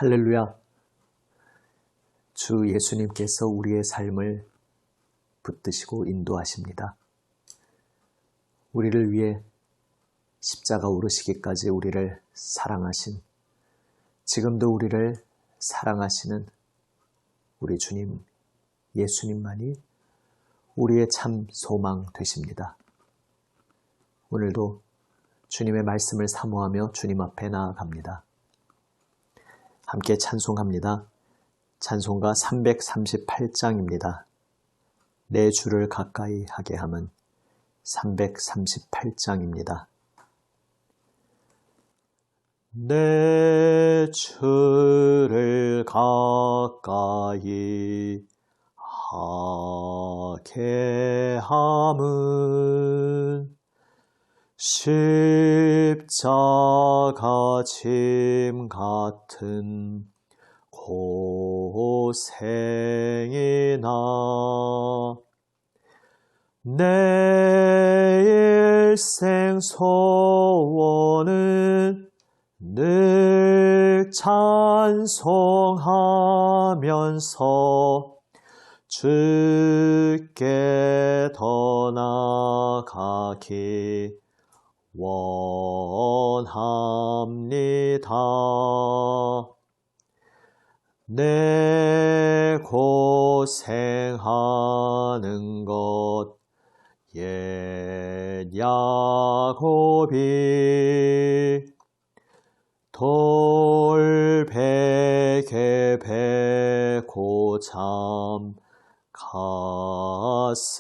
할렐루야. 주 예수님께서 우리의 삶을 붙드시고 인도하십니다. 우리를 위해 십자가 오르시기까지 우리를 사랑하신, 지금도 우리를 사랑하시는 우리 주님 예수님만이 우리의 참 소망 되십니다. 오늘도 주님의 말씀을 사모하며 주님 앞에 나아갑니다. 함께 찬송합니다. 찬송가 338장입니다. 내 주를 가까이 하게 함은 338장입니다. 내 주를 가까이 하게 함은 십자가 짐 같은 고생이나 내 일생 소원은 늘 찬송하면서 주께 더 나아가기 원합니다. 내 고생하는 것 옛 야곱이 돌베개 베고 잠 갔습니다.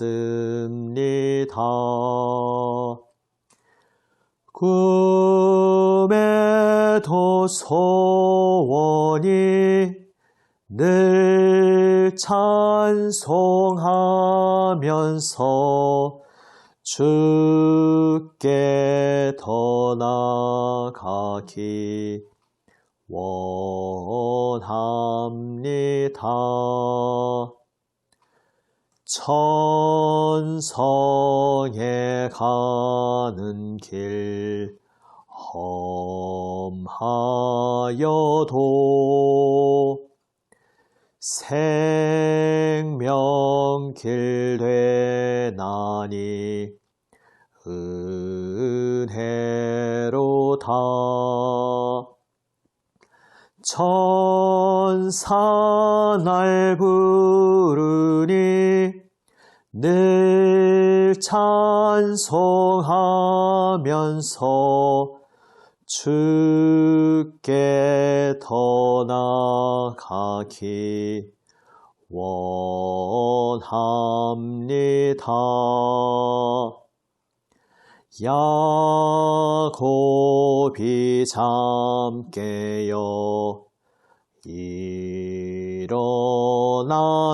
꿈에도 소원이 늘 찬송하면서 주께 더 나아가기 원합니다. 천성에 가는 길 험하여도 생명길 되나니 은혜로다. 천사 날 부르니 늘 찬송하면서 주께 더 나아가기 원합니다. 야곱이 잠 깨어 일어난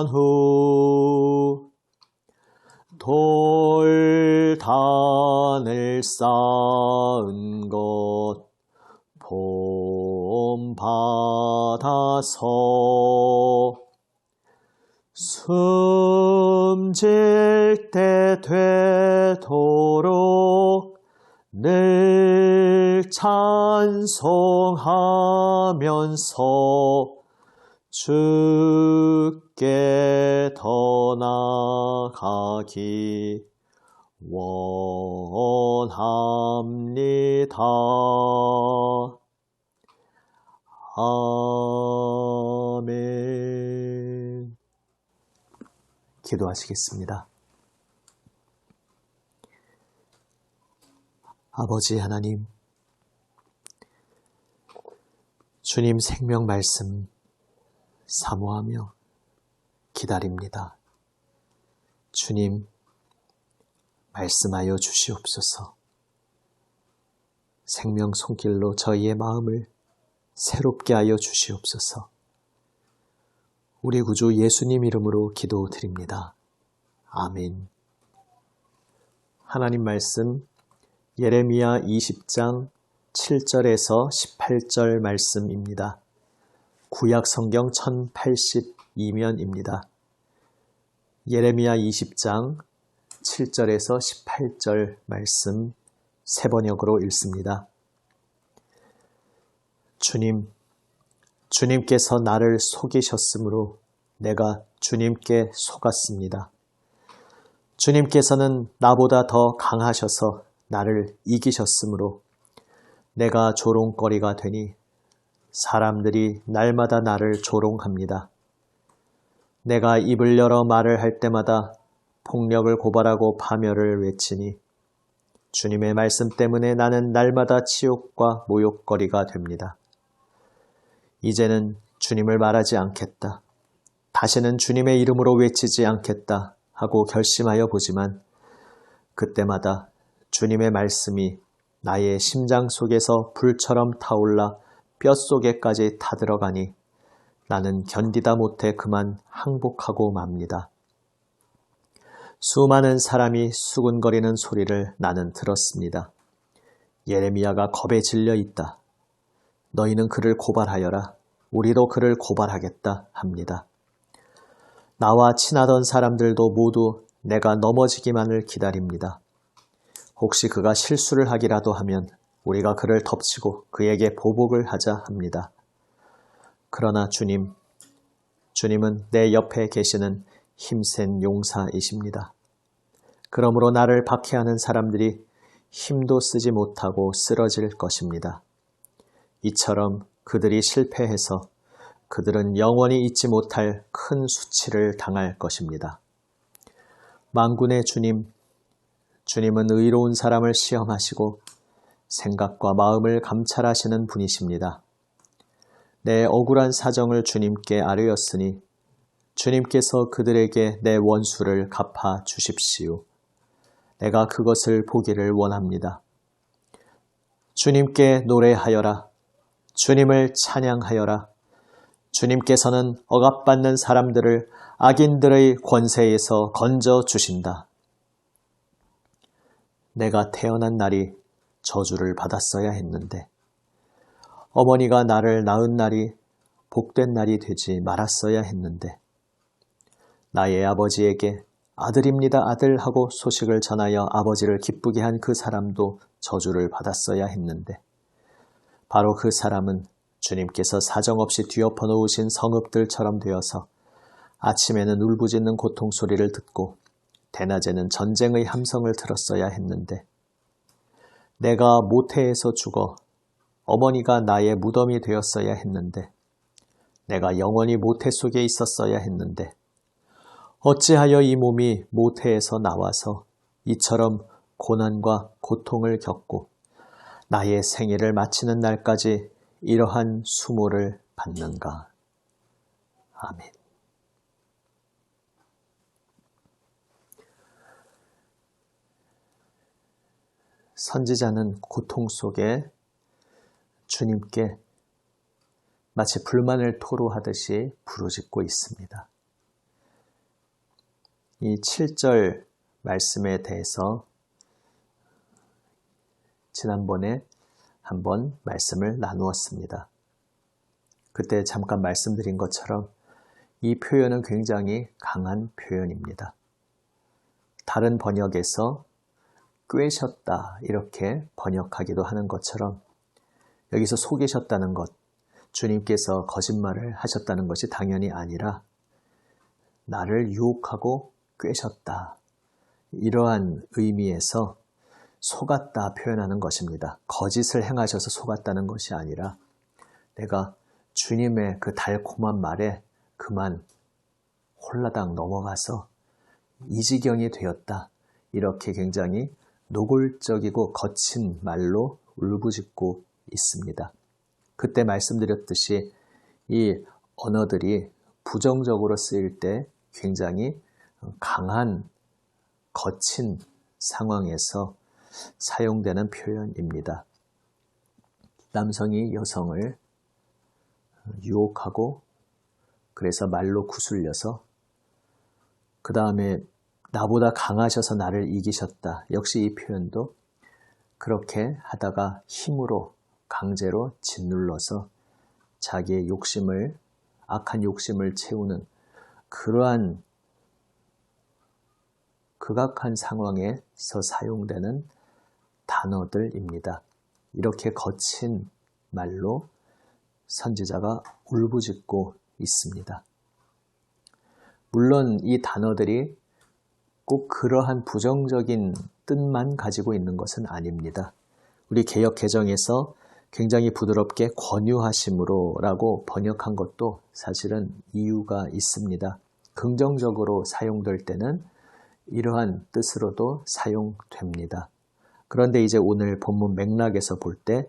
후 돌단을 쌓은 것 본받아서 숨질 때 되도록 늘 찬송하면서 주께 더 나아가기 원합니다. 아멘. 기도하시겠습니다. 아버지 하나님, 주님 생명 말씀 사모하며 기다립니다. 주님, 말씀하여 주시옵소서. 생명 손길로 저희의 마음을 새롭게 하여 주시옵소서. 우리 구주 예수님 이름으로 기도드립니다. 아멘. 하나님 말씀 예레미야 20장 7절에서 18절 말씀입니다. 구약 성경 1082면입니다. 예레미야 20장 7절에서 18절 말씀 세 번역으로 읽습니다. 주님, 주님께서 나를 속이셨으므로 내가 주님께 속았습니다. 주님께서는 나보다 더 강하셔서 나를 이기셨으므로 내가 조롱거리가 되니 사람들이 날마다 나를 조롱합니다. 내가 입을 열어 말을 할 때마다 폭력을 고발하고 파멸을 외치니 주님의 말씀 때문에 나는 날마다 치욕과 모욕거리가 됩니다. 이제는 주님을 말하지 않겠다. 다시는 주님의 이름으로 외치지 않겠다 하고 결심하여 보지만 그때마다 주님의 말씀이 나의 심장 속에서 불처럼 타올라 뼛속에까지 타들어가니 나는 견디다 못해 그만 항복하고 맙니다. 수많은 사람이 수군거리는 소리를 나는 들었습니다. 예레미야가 겁에 질려 있다. 너희는 그를 고발하여라. 우리도 그를 고발하겠다 합니다. 나와 친하던 사람들도 모두 내가 넘어지기만을 기다립니다. 혹시 그가 실수를 하기라도 하면 우리가 그를 덮치고 그에게 보복을 하자 합니다. 그러나 주님은 내 옆에 계시는 힘센 용사이십니다. 그러므로 나를 박해하는 사람들이 힘도 쓰지 못하고 쓰러질 것입니다. 이처럼 그들이 실패해서 그들은 영원히 잊지 못할 큰 수치를 당할 것입니다. 만군의 주님은 의로운 사람을 시험하시고 생각과 마음을 감찰하시는 분이십니다. 내 억울한 사정을 주님께 아뢰었으니 주님께서 그들에게 내 원수를 갚아 주십시오. 내가 그것을 보기를 원합니다. 주님께 노래하여라. 주님을 찬양하여라. 주님께서는 억압받는 사람들을 악인들의 권세에서 건져 주신다. 내가 태어난 날이 저주를 받았어야 했는데 어머니가 나를 낳은 날이 복된 날이 되지 말았어야 했는데 나의 아버지에게 아들입니다 아들 하고 소식을 전하여 아버지를 기쁘게 한 그 사람도 저주를 받았어야 했는데 바로 그 사람은 주님께서 사정없이 뒤엎어 놓으신 성읍들처럼 되어서 아침에는 울부짖는 고통 소리를 듣고 대낮에는 전쟁의 함성을 들었어야 했는데 내가 모태에서 죽어 어머니가 나의 무덤이 되었어야 했는데 내가 영원히 모태 속에 있었어야 했는데 어찌하여 이 몸이 모태에서 나와서 이처럼 고난과 고통을 겪고 나의 생애를 마치는 날까지 이러한 수모를 받는가. 아멘. 선지자는 고통 속에 주님께 마치 불만을 토로하듯이 부르짖고 있습니다. 이 7절 말씀에 대해서 지난번에 한번 말씀을 나누었습니다. 그때 잠깐 말씀드린 것처럼 이 표현은 굉장히 강한 표현입니다. 다른 번역에서 꿰셨다 이렇게 번역하기도 하는 것처럼 여기서 속이셨다는 것, 주님께서 거짓말을 하셨다는 것이 당연히 아니라 나를 유혹하고 꿰셨다. 이러한 의미에서 속았다 표현하는 것입니다. 거짓을 행하셔서 속았다는 것이 아니라 내가 주님의 그 달콤한 말에 그만 홀라당 넘어가서 이 지경이 되었다. 이렇게 굉장히 노골적이고 거친 말로 울부짖고 있습니다. 그때 말씀드렸듯이 이 언어들이 부정적으로 쓰일 때 굉장히 강한 거친 상황에서 사용되는 표현입니다. 남성이 여성을 유혹하고 그래서 말로 구슬려서 그 다음에 나보다 강하셔서 나를 이기셨다. 역시 이 표현도 그렇게 하다가 힘으로 강제로 짓눌러서 자기의 욕심을 악한 욕심을 채우는 그러한 극악한 상황에서 사용되는 단어들입니다. 이렇게 거친 말로 선지자가 울부짖고 있습니다. 물론 이 단어들이 꼭 그러한 부정적인 뜻만 가지고 있는 것은 아닙니다. 우리 개역 개정에서 굉장히 부드럽게 권유하심으로라고 번역한 것도 사실은 이유가 있습니다. 긍정적으로 사용될 때는 이러한 뜻으로도 사용됩니다. 그런데 이제 오늘 본문 맥락에서 볼 때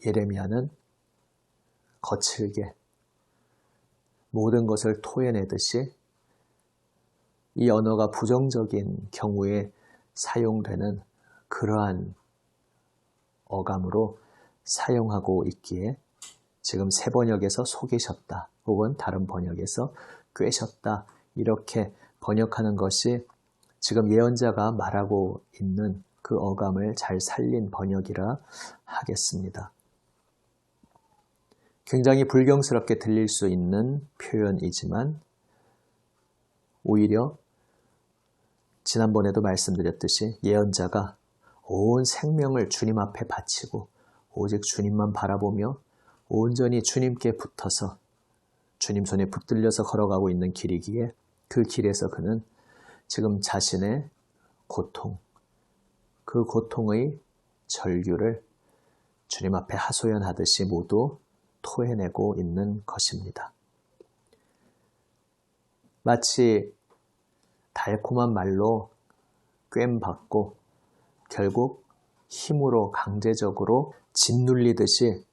예레미야는 거칠게 모든 것을 토해내듯이 이 언어가 부정적인 경우에 사용되는 그러한 어감으로 사용하고 있기에 지금 새 번역에서 속이셨다 혹은 다른 번역에서 꿰셨다 이렇게 번역하는 것이 지금 예언자가 말하고 있는 그 어감을 잘 살린 번역이라 하겠습니다. 굉장히 불경스럽게 들릴 수 있는 표현이지만 오히려 지난번에도 말씀드렸듯이 예언자가 온 생명을 주님 앞에 바치고 오직 주님만 바라보며 온전히 주님께 붙어서 주님 손에 붙들려서 걸어가고 있는 길이기에 그 길에서 그는 지금 자신의 고통, 그 고통의 절규를 주님 앞에 하소연하듯이 모두 토해내고 있는 것입니다. 마치 달콤한 말로 꿰받고 결국 힘으로 강제적으로 짓눌리듯이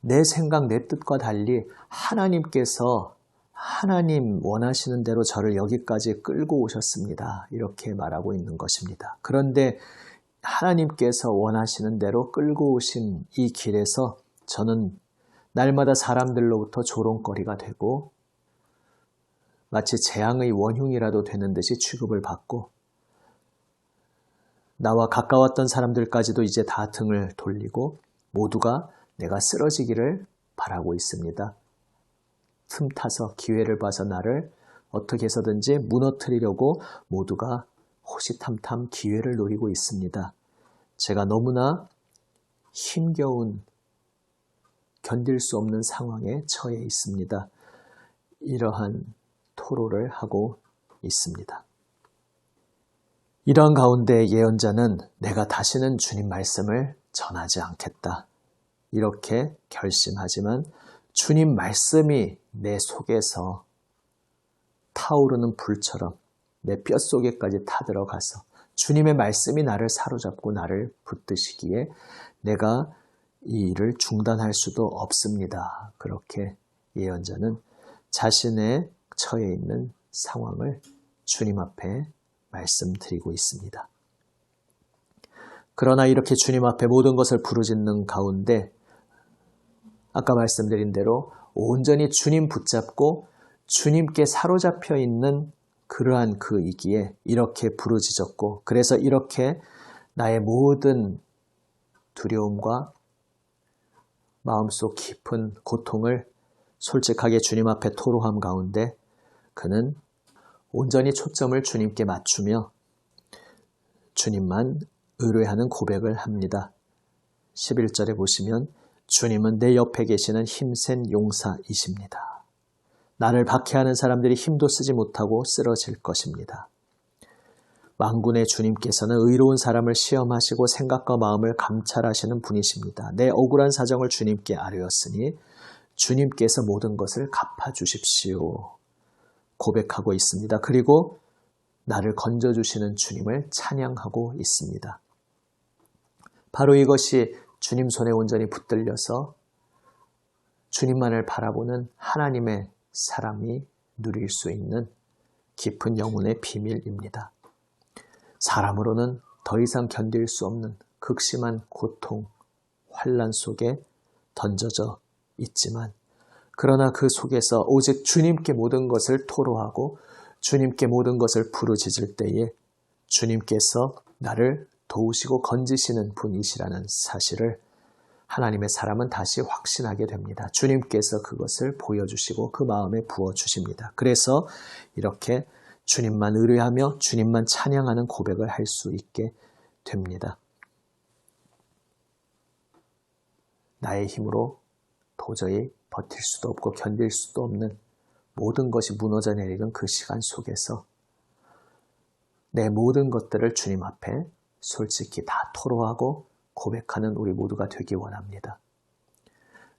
내 생각, 내 뜻과 달리 하나님께서 하나님 원하시는 대로 저를 여기까지 끌고 오셨습니다. 이렇게 말하고 있는 것입니다. 그런데 하나님께서 원하시는 대로 끌고 오신 이 길에서 저는 날마다 사람들로부터 조롱거리가 되고 마치 재앙의 원흉이라도 되는 듯이 취급을 받고 나와 가까웠던 사람들까지도 이제 다 등을 돌리고 모두가 내가 쓰러지기를 바라고 있습니다. 틈타서 기회를 봐서 나를 어떻게 해서든지 무너뜨리려고 모두가 호시탐탐 기회를 노리고 있습니다. 제가 너무나 힘겨운 견딜 수 없는 상황에 처해 있습니다. 이러한 토로를 하고 있습니다. 이러한 가운데 예언자는 내가 다시는 주님 말씀을 전하지 않겠다. 이렇게 결심하지만 주님 말씀이 내 속에서 타오르는 불처럼 내 뼛속에까지 타들어가서 주님의 말씀이 나를 사로잡고 나를 붙드시기에 내가 이 일을 중단할 수도 없습니다. 그렇게 예언자는 자신의 처해 있는 상황을 주님 앞에 말씀드리고 있습니다. 그러나 이렇게 주님 앞에 모든 것을 부르짖는 가운데 아까 말씀드린 대로 온전히 주님 붙잡고 주님께 사로잡혀 있는 그러한 그 이기에 이렇게 부르짖었고 그래서 이렇게 나의 모든 두려움과 마음속 깊은 고통을 솔직하게 주님 앞에 토로함 가운데 그는 온전히 초점을 주님께 맞추며 주님만 의뢰하는 고백을 합니다. 11절에 보시면 주님은 내 옆에 계시는 힘센 용사이십니다. 나를 박해하는 사람들이 힘도 쓰지 못하고 쓰러질 것입니다. 만군의 주님께서는 의로운 사람을 시험하시고 생각과 마음을 감찰하시는 분이십니다. 내 억울한 사정을 주님께 아뢰었으니 주님께서 모든 것을 갚아주십시오. 고백하고 있습니다. 그리고 나를 건져주시는 주님을 찬양하고 있습니다. 바로 이것이 주님 손에 온전히 붙들려서 주님만을 바라보는 하나님의 사람이 누릴 수 있는 깊은 영혼의 비밀입니다. 사람으로는 더 이상 견딜 수 없는 극심한 고통, 환난 속에 던져져 있지만 그러나 그 속에서 오직 주님께 모든 것을 토로하고 주님께 모든 것을 부르짖을 때에 주님께서 나를 도우시고 건지시는 분이시라는 사실을 하나님의 사람은 다시 확신하게 됩니다. 주님께서 그것을 보여주시고 그 마음에 부어주십니다. 그래서 이렇게 주님만 의뢰하며 주님만 찬양하는 고백을 할 수 있게 됩니다. 나의 힘으로 도저히 버틸 수도 없고 견딜 수도 없는 모든 것이 무너져 내리는 그 시간 속에서 내 모든 것들을 주님 앞에 솔직히 다 토로하고 고백하는 우리 모두가 되기 원합니다.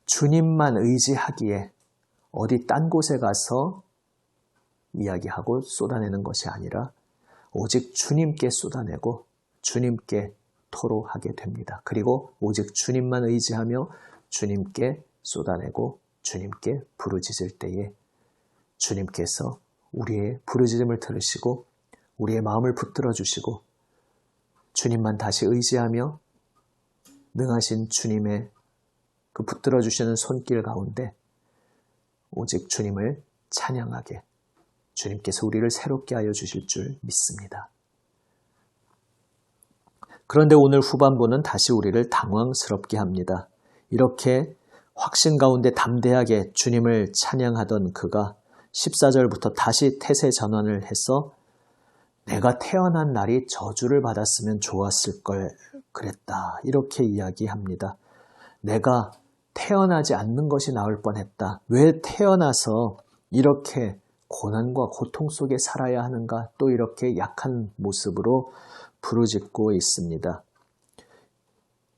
주님만 의지하기에 어디 딴 곳에 가서 이야기하고 쏟아내는 것이 아니라 오직 주님께 쏟아내고 주님께 토로하게 됩니다. 그리고 오직 주님만 의지하며 주님께 쏟아내고 주님께 부르짖을 때에 주님께서 우리의 부르짖음을 들으시고 우리의 마음을 붙들어 주시고 주님만 다시 의지하며 능하신 주님의 그 붙들어 주시는 손길 가운데 오직 주님을 찬양하게 주님께서 우리를 새롭게 하여 주실 줄 믿습니다. 그런데 오늘 후반부는 다시 우리를 당황스럽게 합니다. 이렇게 확신 가운데 담대하게 주님을 찬양하던 그가 14절부터 다시 태세 전환을 해서 내가 태어난 날이 저주를 받았으면 좋았을 걸 그랬다. 이렇게 이야기합니다. 내가 태어나지 않는 것이 나을 뻔했다. 왜 태어나서 이렇게 고난과 고통 속에 살아야 하는가? 또 이렇게 약한 모습으로 부르짖고 있습니다.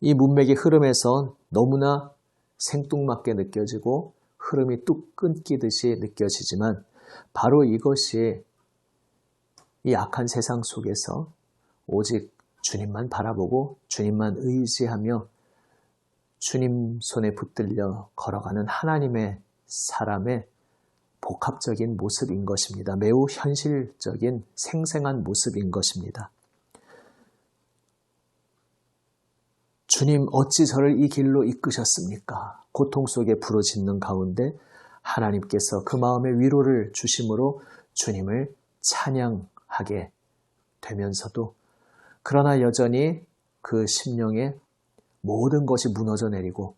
이 문맥의 흐름에서 너무나 생뚱맞게 느껴지고 흐름이 뚝 끊기듯이 느껴지지만 바로 이것이 이 악한 세상 속에서 오직 주님만 바라보고 주님만 의지하며 주님 손에 붙들려 걸어가는 하나님의 사람의 복합적인 모습인 것입니다. 매우 현실적인 생생한 모습인 것입니다. 주님 어찌 저를 이 길로 이끄셨습니까? 고통 속에 부르짖는 가운데 하나님께서 그 마음에 위로를 주심으로 주님을 찬양하게 되면서도 그러나 여전히 그 심령에 모든 것이 무너져 내리고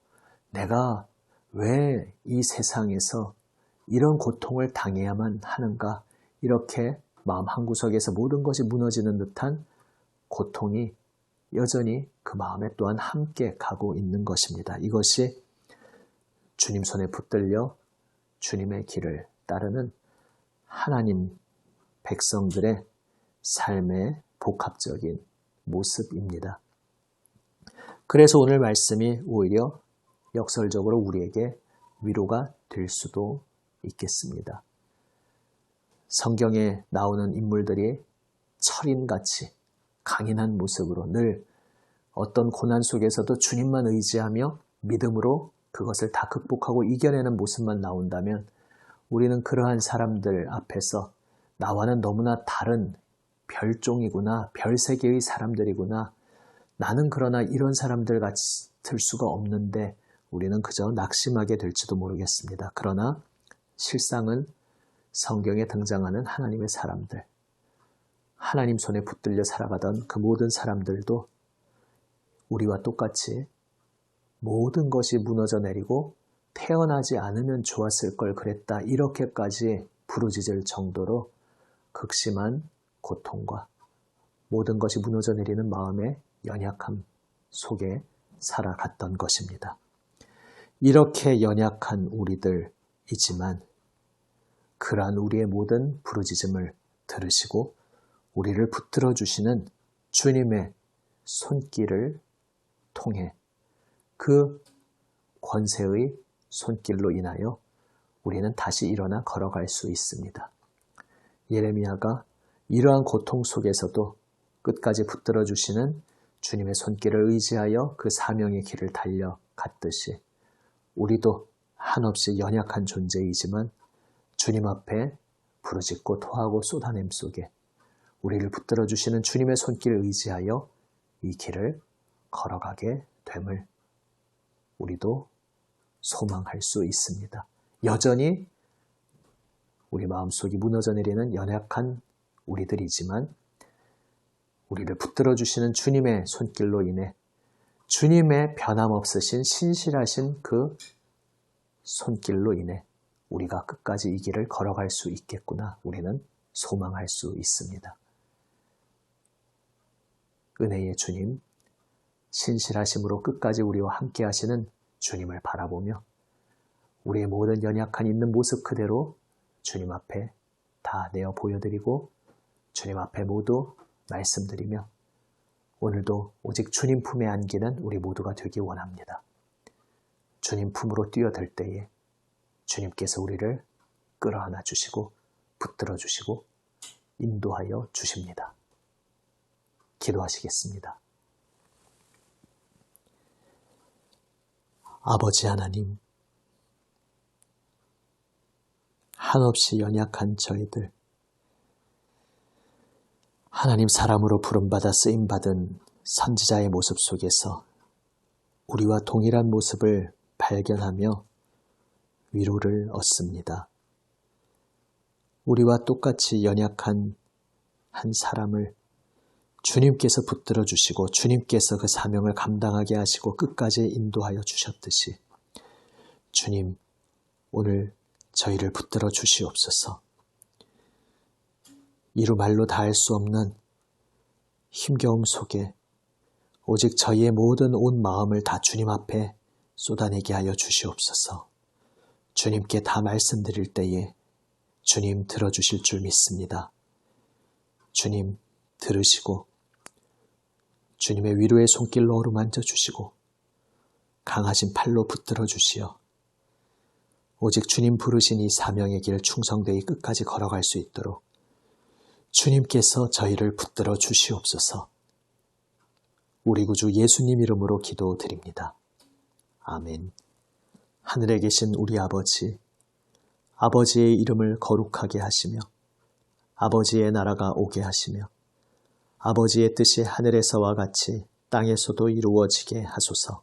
내가 왜 이 세상에서 이런 고통을 당해야만 하는가 이렇게 마음 한구석에서 모든 것이 무너지는 듯한 고통이 여전히 그 마음에 또한 함께 가고 있는 것입니다. 이것이 주님 손에 붙들려 주님의 길을 따르는 하나님 백성들의 삶의 복합적인 모습입니다. 그래서 오늘 말씀이 오히려 역설적으로 우리에게 위로가 될 수도 있겠습니다. 성경에 나오는 인물들이 철인같이 강인한 모습으로 늘 어떤 고난 속에서도 주님만 의지하며 믿음으로 그것을 다 극복하고 이겨내는 모습만 나온다면 우리는 그러한 사람들 앞에서 나와는 너무나 다른 별종이구나, 별세계의 사람들이구나. 나는 그러나 이런 사람들 같을 수가 없는데 우리는 그저 낙심하게 될지도 모르겠습니다. 그러나 실상은 성경에 등장하는 하나님의 사람들, 하나님 손에 붙들려 살아가던 그 모든 사람들도 우리와 똑같이 모든 것이 무너져 내리고 태어나지 않으면 좋았을 걸 그랬다. 이렇게까지 부르짖을 정도로 극심한 고통과 모든 것이 무너져 내리는 마음의 연약함 속에 살아갔던 것입니다. 이렇게 연약한 우리들이지만 그러한 우리의 모든 부르짖음을 들으시고 우리를 붙들어 주시는 주님의 손길을 통해 그 권세의 손길로 인하여 우리는 다시 일어나 걸어갈 수 있습니다. 예레미야가 이러한 고통 속에서도 끝까지 붙들어 주시는 주님의 손길을 의지하여 그 사명의 길을 달려갔듯이 우리도 한없이 연약한 존재이지만 주님 앞에 부르짖고 토하고 쏟아냄 속에 우리를 붙들어 주시는 주님의 손길을 의지하여 이 길을 걸어가게 됨을 우리도 소망할 수 있습니다. 여전히 우리 마음속이 무너져 내리는 연약한 우리들이지만 우리를 붙들어 주시는 주님의 손길로 인해 주님의 변함없으신 신실하신 그 손길로 인해 우리가 끝까지 이 길을 걸어갈 수 있겠구나 우리는 소망할 수 있습니다. 은혜의 주님, 신실하심으로 끝까지 우리와 함께 하시는 주님을 바라보며 우리의 모든 연약한 있는 모습 그대로 주님 앞에 다 내어 보여드리고 주님 앞에 모두 말씀드리며 오늘도 오직 주님 품에 안기는 우리 모두가 되기 원합니다. 주님 품으로 뛰어들 때에 주님께서 우리를 끌어안아 주시고 붙들어 주시고 인도하여 주십니다. 기도하시겠습니다. 아버지 하나님, 한없이 연약한 저희들, 하나님 사람으로 부름받아 쓰임받은 선지자의 모습 속에서 우리와 동일한 모습을 발견하며 위로를 얻습니다. 우리와 똑같이 연약한 한 사람을 주님께서 붙들어 주시고 주님께서 그 사명을 감당하게 하시고 끝까지 인도하여 주셨듯이 주님, 오늘 저희를 붙들어 주시옵소서. 이루 말로 다 할 수 없는 힘겨움 속에 오직 저희의 모든 온 마음을 다 주님 앞에 쏟아내게 하여 주시옵소서. 주님께 다 말씀드릴 때에 주님 들어주실 줄 믿습니다. 주님 들으시고 주님의 위로의 손길로 어루만져 주시고 강하신 팔로 붙들어 주시어 오직 주님 부르신 이 사명의 길 충성되이 끝까지 걸어갈 수 있도록 주님께서 저희를 붙들어 주시옵소서. 우리 구주 예수님 이름으로 기도드립니다. 아멘. 하늘에 계신 우리 아버지, 아버지의 이름을 거룩하게 하시며 아버지의 나라가 오게 하시며 아버지의 뜻이 하늘에서와 같이 땅에서도 이루어지게 하소서.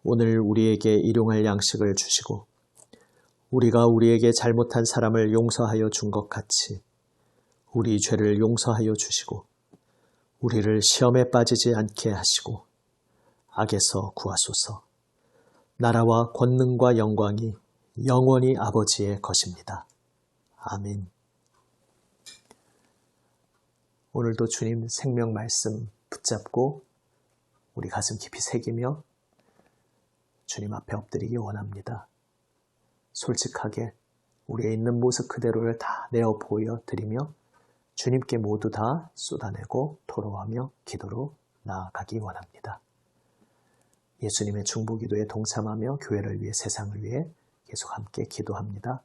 오늘 우리에게 일용할 양식을 주시고 우리가 우리에게 잘못한 사람을 용서하여 준 것 같이 우리 죄를 용서하여 주시고 우리를 시험에 빠지지 않게 하시고 악에서 구하소서. 나라와 권능과 영광이 영원히 아버지의 것입니다. 아멘. 오늘도 주님 생명 말씀 붙잡고 우리 가슴 깊이 새기며 주님 앞에 엎드리기 원합니다. 솔직하게 우리의 있는 모습 그대로를 다 내어 보여드리며 주님께 모두 다 쏟아내고 토로하며 기도로 나아가기 원합니다. 예수님의 중보기도에 동참하며 교회를 위해 세상을 위해 계속 함께 기도합니다.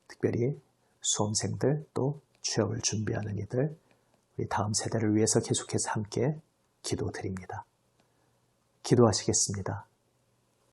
특별히 수험생들 또 취업을 준비하는 이들 우리 다음 세대를 위해서 계속해서 함께 기도드립니다. 기도하시겠습니다.